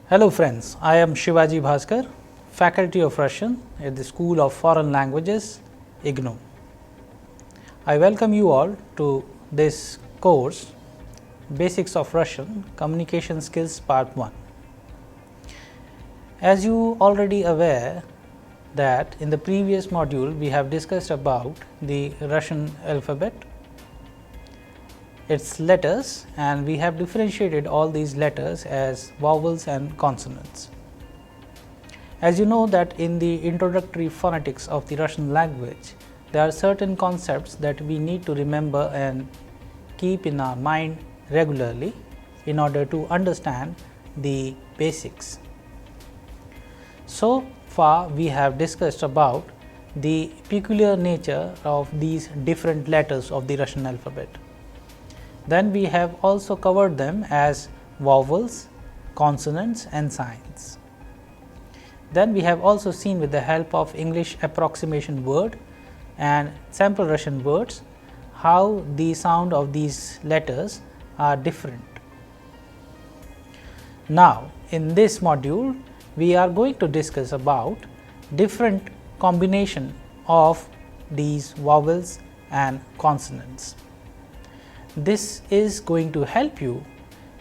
Hello friends, I am Shivaji Bhaskar, Faculty of Russian at the School of Foreign Languages, IGNOU. I welcome you all to this course, Basics of Russian Communication Skills Part 1. As you already aware that in the previous module we have discussed about the Russian alphabet, its letters, and we have differentiated all these letters as vowels and consonants. As you know that in the introductory phonetics of the Russian language, there are certain concepts that we need to remember and keep in our mind regularly in order to understand the basics. So far we have discussed about the peculiar nature of these different letters of the Russian alphabet. Then we have also covered them as vowels, consonants and signs. Then we have also seen with the help of English approximation word and sample Russian words how the sound of these letters are different. Now, in this module we are going to discuss about different combination of these vowels and consonants. This is going to help you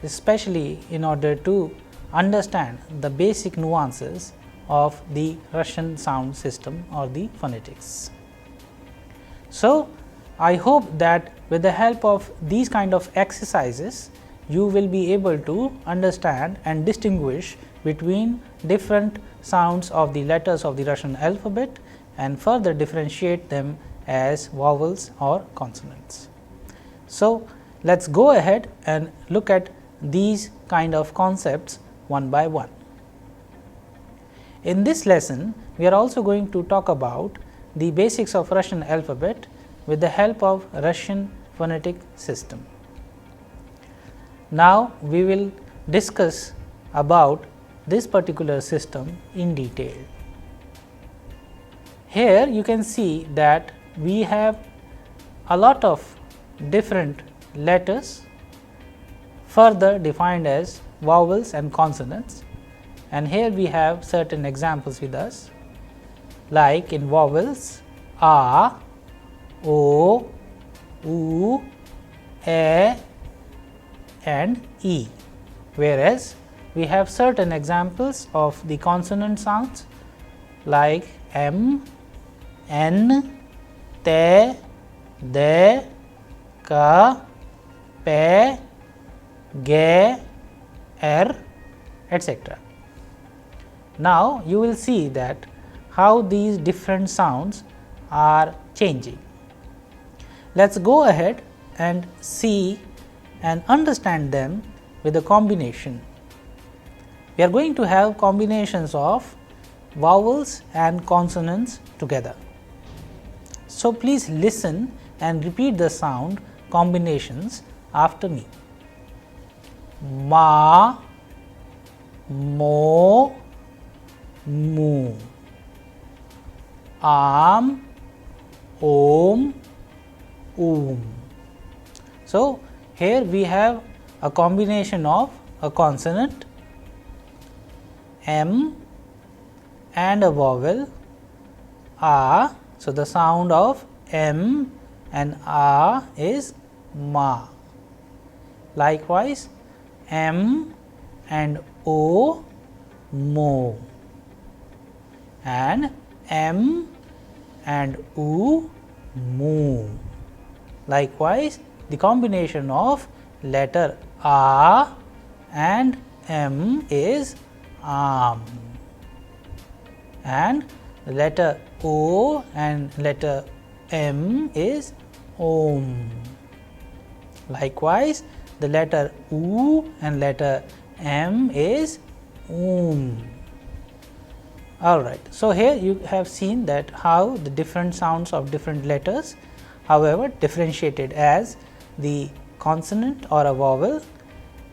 especially in order to understand the basic nuances of the Russian sound system or the phonetics. So, I hope that with the help of these kind of exercises, you will be able to understand and distinguish between different sounds of the letters of the Russian alphabet and further differentiate them as vowels or consonants. So, let us go ahead and look at these kind of concepts one by one. In this lesson, we are also going to talk about the basics of Russian alphabet with the help of Russian phonetic system. Now, we will discuss about this particular system in detail. Here you can see that we have a lot of different letters further defined as vowels and consonants, and here we have certain examples with us, like in vowels a, o, u, e and e, whereas we have certain examples of the consonant sounds like m, n, te, de, ka, pe, ge, er, etc. Now, you will see that how these different sounds are changing. Let us go ahead and see and understand them with a combination. We are going to have combinations of vowels and consonants together. So, please listen and repeat the sound combinations after me. Ma, mo, mu, am, om, So, here we have a combination of a consonant m and a vowel a. So, the sound of m and a is ma. Likewise, m and o, mo, and m and u, mu. Likewise, the combination of letter a and m is am, and letter o and letter m is om. Likewise, the letter u and letter m is Alright. So, here you have seen that how the different sounds of different letters, however differentiated as the consonant or a vowel,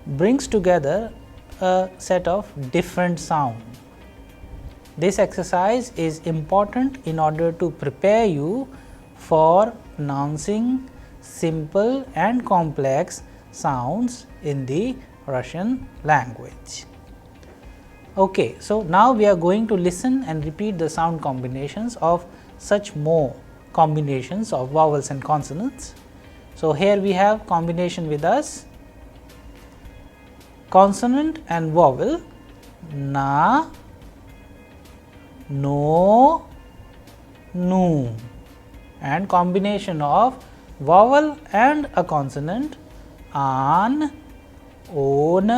brings together a set of different sound. This exercise is important in order to prepare you for pronouncing simple and complex sounds in the Russian language. Okay, so now we are going to listen and repeat the sound combinations of such more combinations of vowels and consonants. So, here we have combination with us, consonant and vowel, na, no, nu, and combination of vowel and a consonant, an, on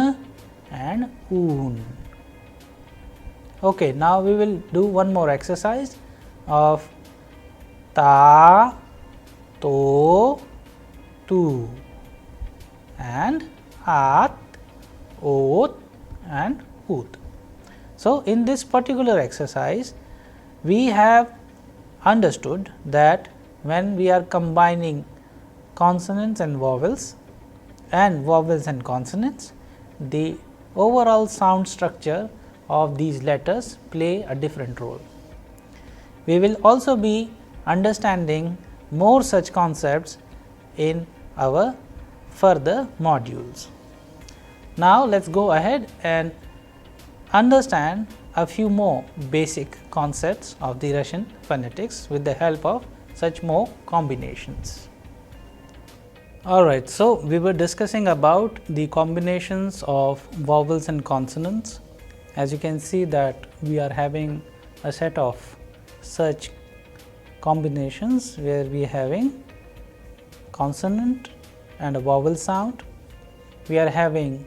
and un. Okay, now we will do one more exercise of ta, to, tu and at, ot and ut. So, in this particular exercise, we have understood that when we are combining consonants and vowels and consonants, the overall sound structure of these letters play a different role. We will also be understanding more such concepts in our further modules. Now, let us go ahead and understand a few more basic concepts of the Russian phonetics with the help of such more combinations. Alright, so we were discussing about the combinations of vowels and consonants. As you can see that we are having a set of such combinations where we are having consonant and a vowel sound, we are having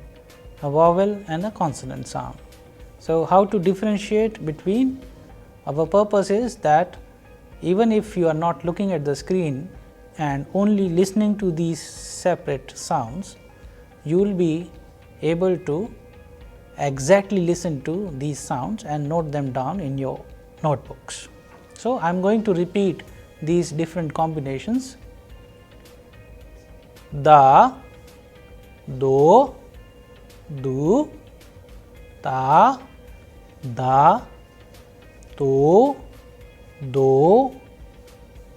a vowel and a consonant sound. So, how to differentiate between, our purpose is that even if you are not looking at the screen and only listening to these separate sounds, you will be able to exactly listen to these sounds and note them down in your notebooks. So, I am going to repeat these different combinations: da, do, du, ta, da, to, do,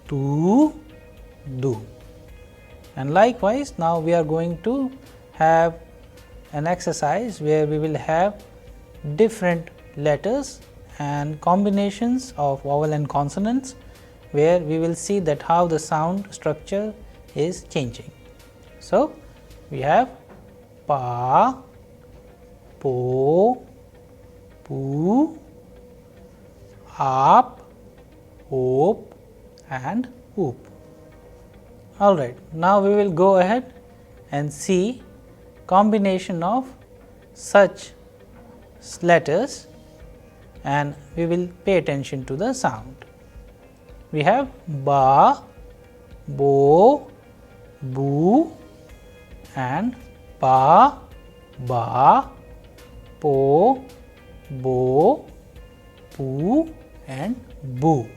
tu, do. And likewise, now we are going to have an exercise where we will have different letters and combinations of vowel and consonants, where we will see that how the sound structure is changing. So, we have pa, po, pu, ap, op and oop. Alright, now we will go ahead and see combination of such letters and we will pay attention to the sound. We have ba, bo, bu and pa, ba, po, bo, pu and bu.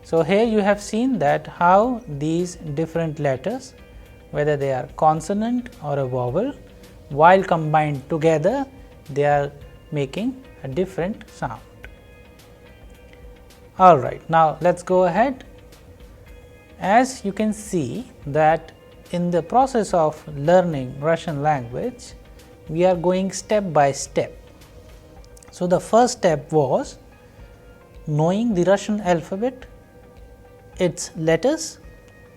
So, here you have seen that how these different letters, whether they are consonant or a vowel, while combined together they are making a different sound. Alright, now let us go ahead. As you can see that in the process of learning Russian language, we are going step by step. So, the first step was knowing the Russian alphabet, its letters,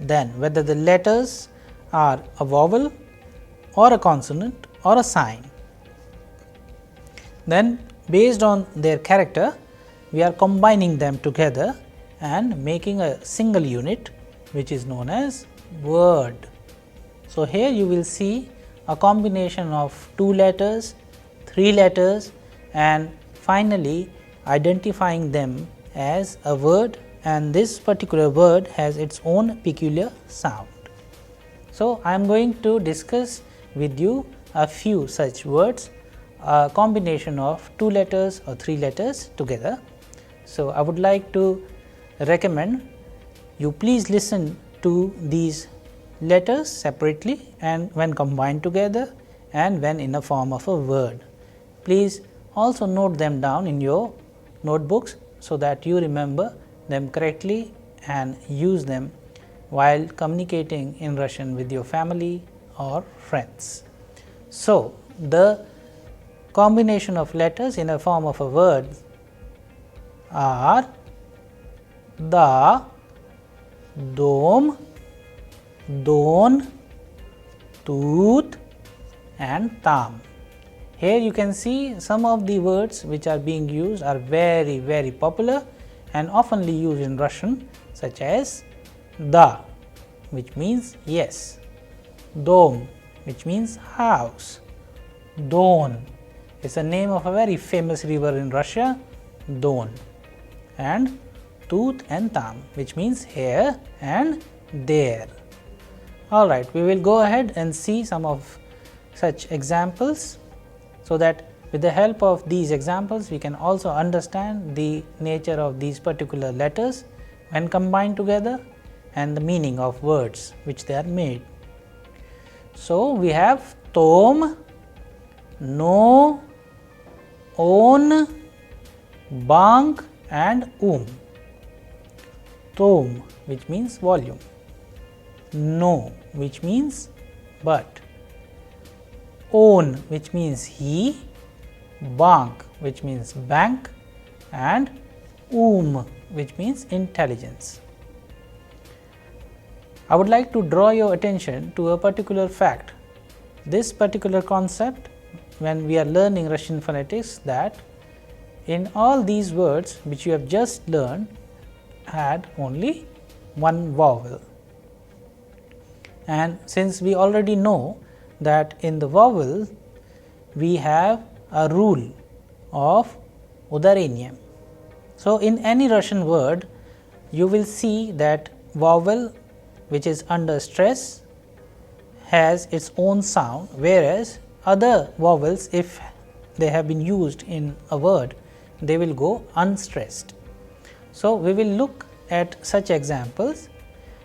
then whether the letters are a vowel or a consonant or a sign. Then based on their character, we are combining them together and making a single unit which is known as word. So, here you will see a combination of 2 letters, 3 letters and finally identifying them as a word, and this particular word has its own peculiar sound. So, I am going to discuss with you a few such words, a combination of 2 letters or 3 letters together. So, I would like to recommend you please listen to these letters separately and when combined together and when in a form of a word. Please also note them down in your notebooks so that you remember them correctly and use them while communicating in Russian with your family or friends. So, the combination of letters in a form of a word are da, dom, don, tooth and tam. Here you can see some of the words which are being used are very popular and oftenly used in Russian, such as da, which means yes, dom, which means house, Don is the name of a very famous river in Russia, Don, and tooth and tam, which means here and there. All right, we will go ahead and see some of such examples, so that with the help of these examples we can also understand the nature of these particular letters when combined together and the meaning of words which they are made. So, we have tom, no, on, bank and Tom, which means volume, no, which means but, on, which means he, bank, which means bank, and which means intelligence. I would like to draw your attention to a particular fact. This particular concept, when we are learning Russian phonetics, that in all these words which you have just learned had only one vowel. And since we already know that in the vowel we have a rule of udarение. So, in any Russian word you will see that vowel which is under stress has its own sound, whereas other vowels, if they have been used in a word, they will go unstressed. So, we will look at such examples.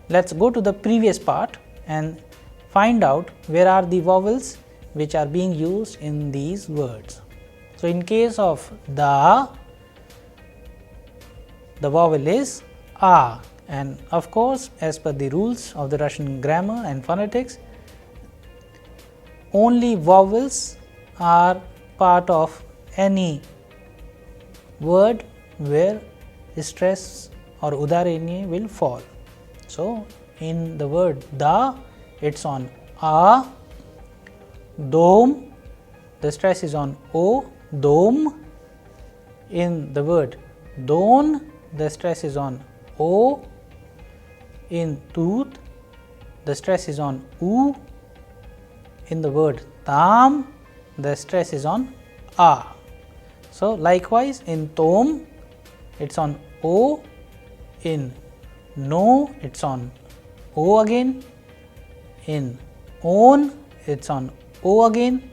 Let us go to the previous part and find out where are the vowels which are being used in these words. So, in case of the vowel is a, and of course, as per the rules of the Russian grammar and phonetics, only vowels are part of any word where stress or udarение will fall. So, in the word da, it is on a, dom, the stress is on o, dom. In the word don, the stress is on o. In tooth, the stress is on u. In the word tam, the stress is on a. So, likewise in tom, it is on o. In no, it is on o again. In on, it is on o again,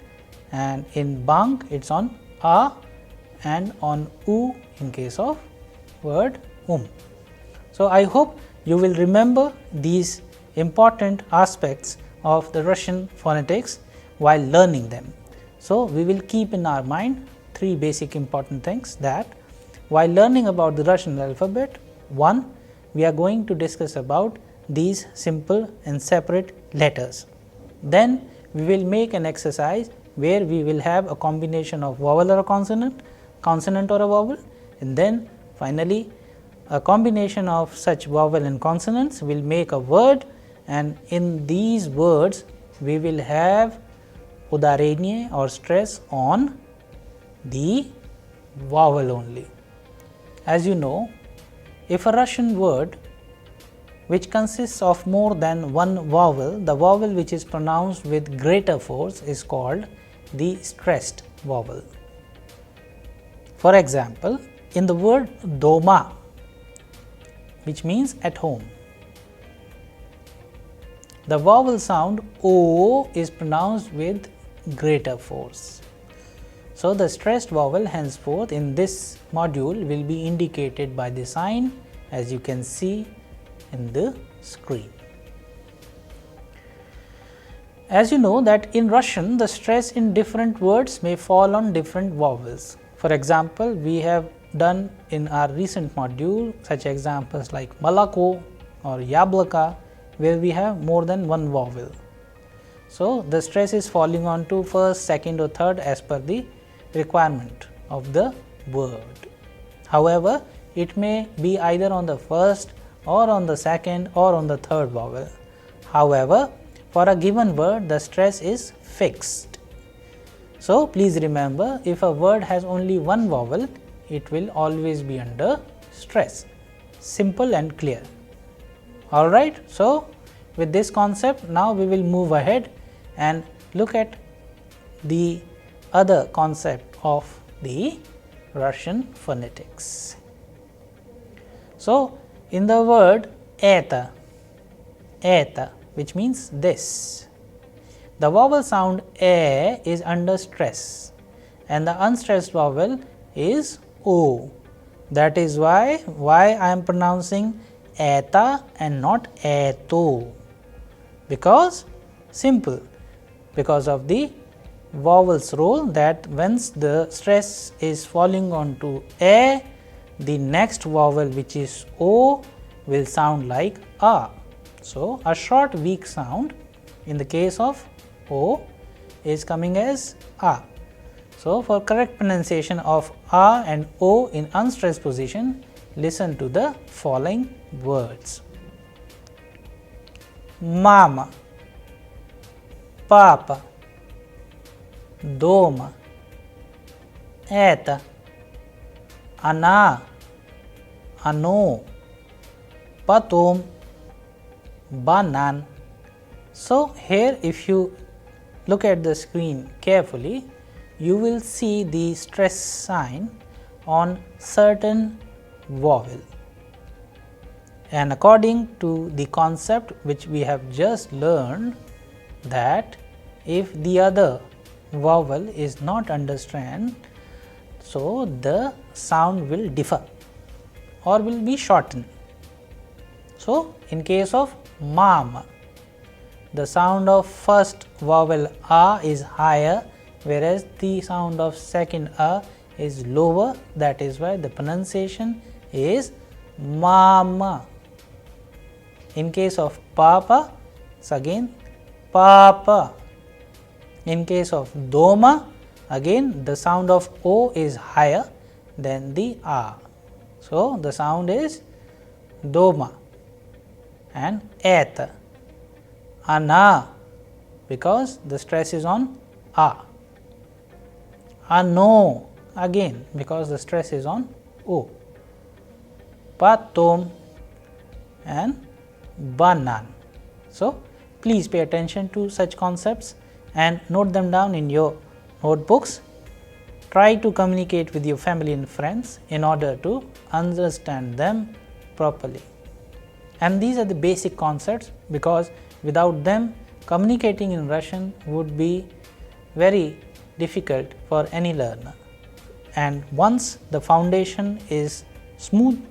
and in bank, it is on a, and on u in case of word So, I hope you will remember these important aspects of the Russian phonetics while learning them. So, we will keep in our mind three basic important things, that while learning about the Russian alphabet, one, we are going to discuss about these simple and separate letters. Then we will make an exercise where we will have a combination of vowel or a consonant or a vowel, and then finally a combination of such vowel and consonants will make a word, and in these words we will have udarение or stress on the vowel only. As you know, if a Russian word which consists of more than one vowel, the vowel which is pronounced with greater force is called the stressed vowel. For example, in the word doma, which means at home, the vowel sound o is pronounced with greater force. So, the stressed vowel henceforth in this module will be indicated by the sign as you can see in the screen. As you know that in Russian, the stress in different words may fall on different vowels. For example, we have done in our recent module such examples like malako or yablaka, where we have more than one vowel. So, the stress is falling on to first, second or third as per the requirement of the word. However, it may be either on the first or on the second or on the third vowel. However, for a given word, the stress is fixed. So, please remember, if a word has only one vowel, it will always be under stress. Simple and clear. Alright, so with this concept, now we will move ahead and look at the other concept of the Russian phonetics. So, in the word eta, which means this, the vowel sound a is under stress and the unstressed vowel is o. That is why I am pronouncing eta and not eto, because simple, because of the vowel's role, that once the stress is falling onto a, the next vowel, which is o, will sound like a. So, a short weak sound in the case of o is coming as a. So, for correct pronunciation of a and o in unstressed position, listen to the following words: mama, papa, doma, eta, ana, ano, patom, banan. So, here if you look at the screen carefully, you will see the stress sign on certain vowel, and according to the concept which we have just learned, that if the other vowel is not under stress, so the sound will differ or will be shortened. So, in case of mama, the sound of first vowel a is higher, whereas the sound of second a is lower. That is why the pronunciation is mama. In case of papa, it's again papa. In case of doma, again the sound of o is higher than the a. So, the sound is doma. And eta, ana, because the stress is on a. Ano, again because the stress is on o. Patom and banan. So, please pay attention to such concepts and note them down in your notebooks. Try to communicate with your family and friends in order to understand them properly. And these are the basic concepts, because without them, communicating in Russian would be very difficult for any learner. And once the foundation is smooth,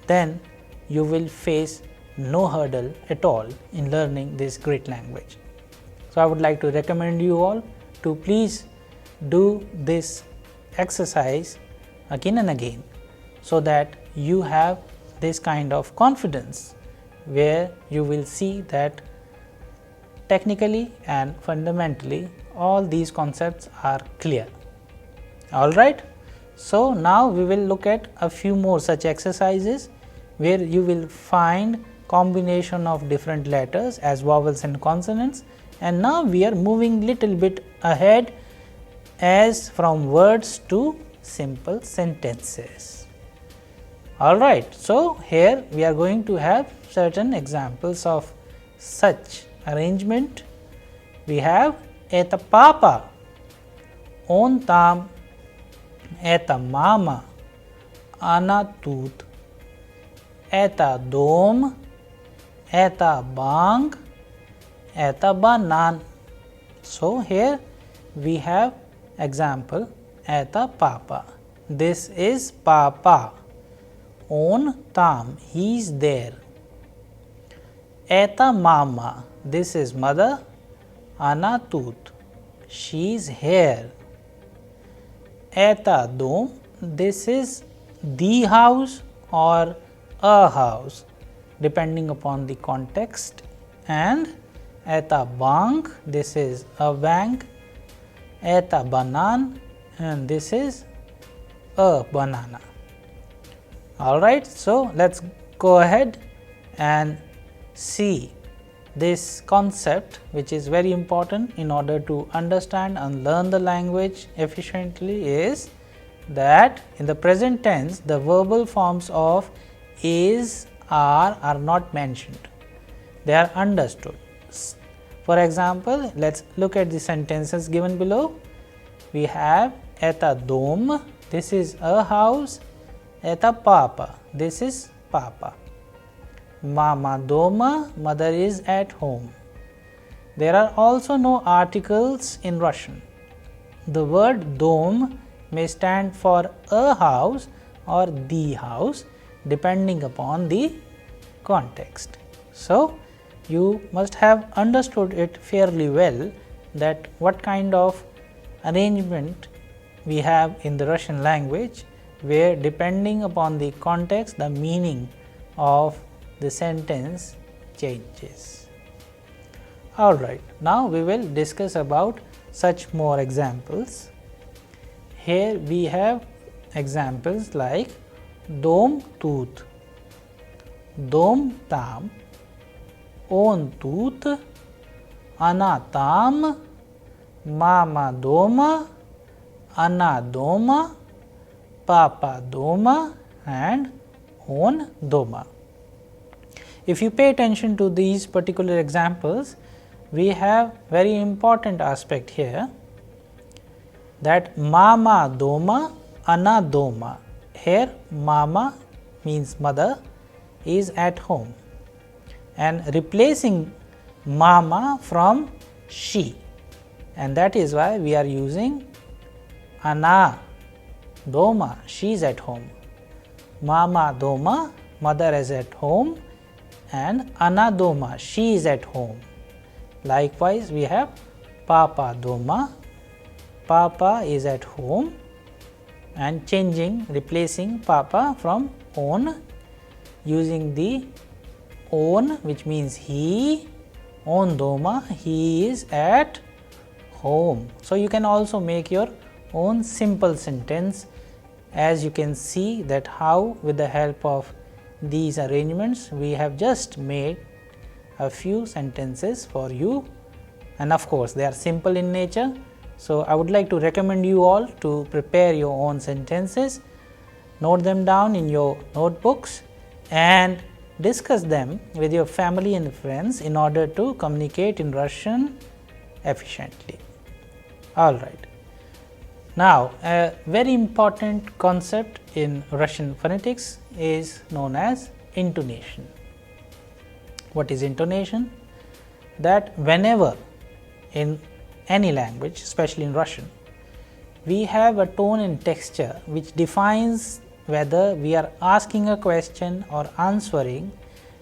then you will face no hurdle at all in learning this great language. So, I would like to recommend you all to please do this exercise again and again, so that you have this kind of confidence, where you will see that technically and fundamentally all these concepts are clear. Alright. So, now we will look at a few more such exercises, where you will find combination of different letters as vowels and consonants. And now we are moving little bit ahead, as from words to simple sentences. Alright, so here we are going to have certain examples of such arrangement. We have eta papa, on tam, eta mama, ana tut, eta dom, eta bang, eta banan. So, here we have example eta papa. This is papa. On tam, he is there. Eta mama, this is mother. Ana tut, she is here. Eta dom, this is the house or a house, depending upon the context. And eta bank, this is a bank. Eta banan, and this is a banana. Alright, so let us go ahead and see this concept, which is very important in order to understand and learn the language efficiently, is that in the present tense the verbal forms of is, are not mentioned, they are understood. For example, let us look at the sentences given below. We have eta dom, this is a house, eta papa, this is papa. Mama doma, mother is at home. There are also no articles in Russian. The word dom may stand for a house or the house depending upon the context. So, you must have understood it fairly well that what kind of arrangement we have in the Russian language, where depending upon the context the meaning of the sentence changes. Alright, now we will discuss about such more examples. Here we have examples like dom tooth, dom tam, on tooth, ana tam, mama doma, ana doma, papa doma and on doma. If you pay attention to these particular examples, we have very important aspect here, that mama doma, ana doma. Here mama means mother is at home, and replacing mama from she, and that is why we are using ana doma, she is at home. Mama doma, mother is at home, and ana doma, she is at home. Likewise, we have papa doma, papa is at home, and replacing papa from on, using the on, which means he, on doma, he is at home. So, you can also make your own simple sentence, as you can see that how with the help of these arrangements we have just made a few sentences for you, and of course, they are simple in nature. So, I would like to recommend you all to prepare your own sentences, note them down in your notebooks and discuss them with your family and friends in order to communicate in Russian efficiently. Alright. Now, a very important concept in Russian phonetics is known as intonation. What is intonation? That whenever in any language, especially in Russian, we have a tone and texture which defines whether we are asking a question or answering,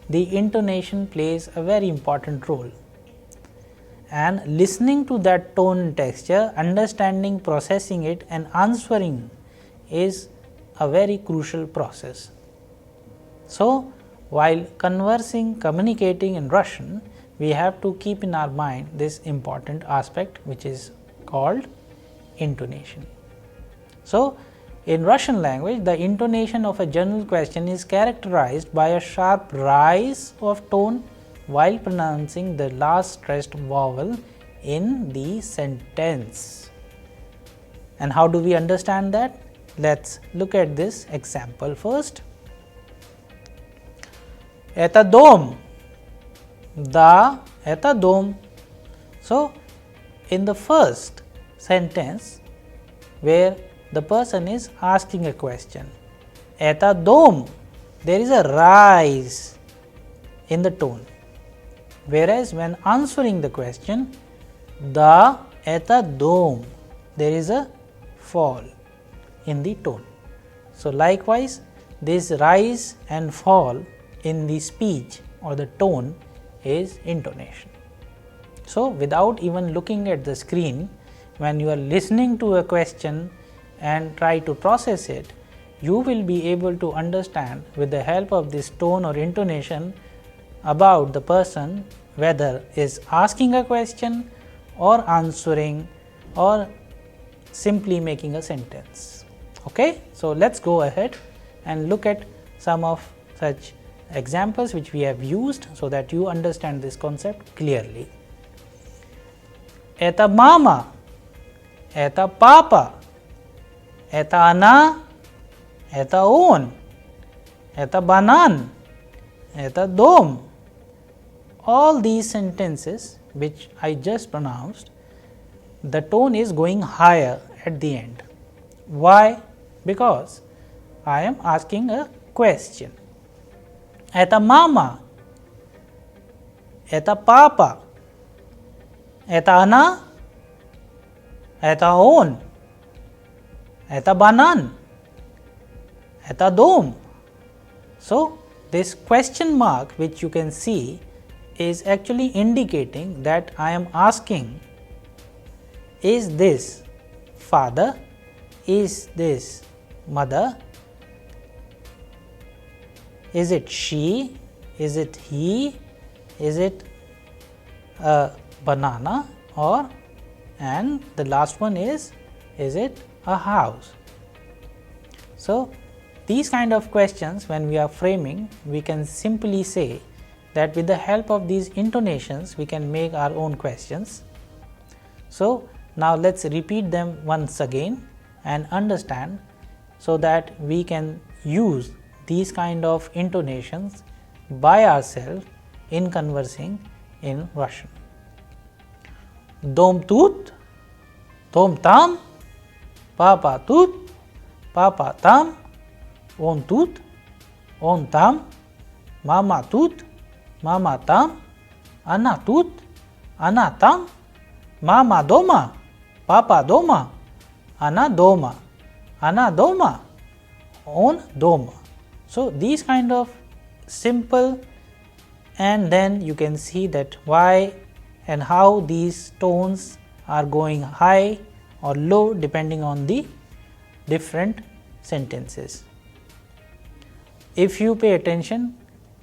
the intonation plays a very important role. And listening to that tone and texture, understanding, processing it and answering is a very crucial process. So, while conversing, communicating in Russian, we have to keep in our mind this important aspect, which is called intonation. So, in Russian language, the intonation of a general question is characterized by a sharp rise of tone while pronouncing the last stressed vowel in the sentence. And how do we understand that? Let us look at this example first. Eta dom, da, eta dom. So, in the first sentence where the person is asking a question, eta dom, there is a rise in the tone, whereas when answering the question, da, eta dom, there is a fall in the tone. So, likewise, this rise and fall in the speech or the tone is intonation. So, without even looking at the screen, when you are listening to a question and try to process it, you will be able to understand with the help of this tone or intonation about the person, whether is asking a question or answering or simply making a sentence. Okay? So, let us go ahead and look at some of such examples which we have used, so that you understand this concept clearly. Это мама, это папа, это она, это он, это банан, это дом. All these sentences which I just pronounced, the tone is going higher at the end. Why? Because I am asking a question. Это мама, это папа, это она, это он, это банан, это дом. So, this question mark which you can see is actually indicating that I am asking, is this father, is this mother, is it she, is it he, is it a banana, or, and the last one is it a house. So, these kind of questions, when we are framing, we can simply say that with the help of these intonations we can make our own questions. So, now let us repeat them once again and understand, so that we can use these kind of intonations by ourselves in conversing in Russian. Dom тут, dom там, папа тут, папа там, он тут, он там, мама тут, мама там, она тут, она там, мама дома, папа дома, она дома, он дома. So, these kind of simple, and then you can see that why and how these tones are going high or low depending on the different sentences. If you pay attention,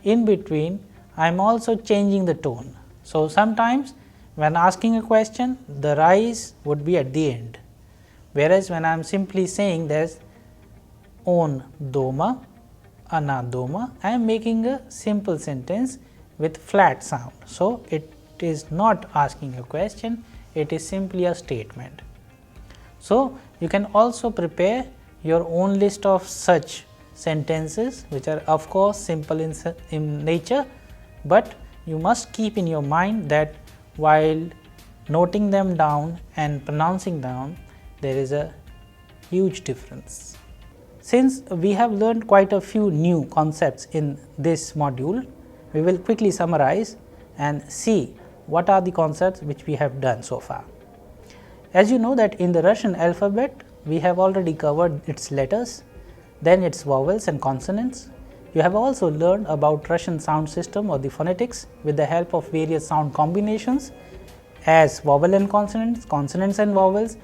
in between I am also changing the tone. So, sometimes when asking a question, the rise would be at the end, whereas when I am simply saying this on doma, ana doma, I am making a simple sentence with flat sound. So, it is not asking a question, it is simply a statement. So, you can also prepare your own list of such sentences which are of course simple in nature, but you must keep in your mind that while noting them down and pronouncing them, there is a huge difference. Since we have learned quite a few new concepts in this module, we will quickly summarize and see what are the concepts which we have done so far. As you know that in the Russian alphabet, we have already covered its letters, then its vowels and consonants. You have also learned about Russian sound system or the phonetics with the help of various sound combinations as vowel and consonants, consonants and vowels,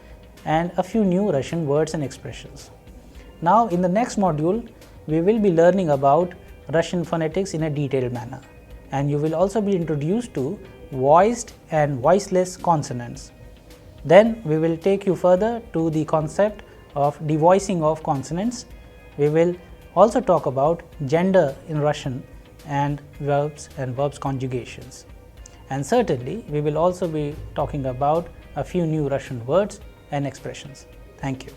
and a few new Russian words and expressions. Now, in the next module, we will be learning about Russian phonetics in a detailed manner, and you will also be introduced to voiced and voiceless consonants. Then we will take you further to the concept of devoicing of consonants. We will also talk about gender in Russian and verbs conjugations. And certainly, we will also be talking about a few new Russian words and expressions. Thank you.